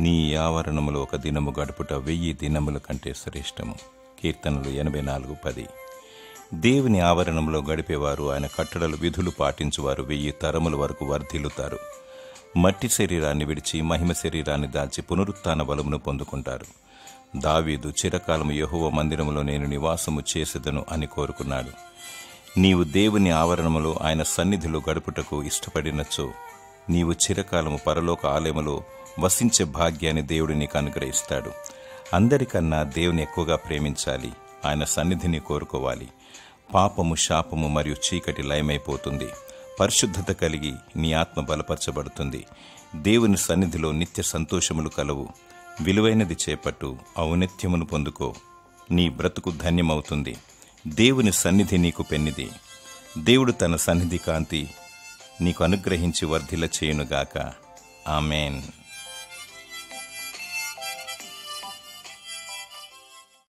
నీ ఆవరణములో ఒక దినము గడుపుట 1000 దినముల కంటే శ్రేష్టము. కీర్తనలు 84:10. దేవుని ఆవరణంలో గడిపేవారు, ఆయన కట్టడలు విధులు పాటించువారు 1000 తరముల వరకు వర్ధిల్లుతారు. మట్టి శరీరాన్ని విడిచి మహిమ శరీరాన్ని దాల్చి పునరుత్థాన బలమును పొందుకుంటారు. దావీదు చిరకాలము యెహోవా మందిరములో నేను నివాసము చేసేదను అని కోరుకున్నాడు. నీవు దేవుని ఆవరణములో ఆయన సన్నిధిలో గడుపుటకు ఇష్టపడినచో నీవు చిరకాలము పరలోక ఆలయములో వసించే భాగ్యాన్ని దేవుడు నీకు అనుగ్రహిస్తాడు. అందరికన్నా దేవుని ఎక్కువగా ప్రేమించాలి. ఆయన సన్నిధిని కోరుకోవాలి. పాపము, శాపము మరియు చీకటి లయమైపోతుంది. పరిశుద్ధత కలిగి నీ ఆత్మ బలపరచబడుతుంది. దేవుని సన్నిధిలో నిత్య సంతోషములు కలవు. విలువైనది చేపట్టు, ఔన్నత్యమును పొందుకో. నీ బ్రతుకు ధన్యమవుతుంది. దేవుని సన్నిధి నీకు పెన్నిది. దేవుడు తన సన్నిధి కాంతి నీకు అనుగ్రహించి వర్ధిల్ల చేయునుగాక. ఆమేన్.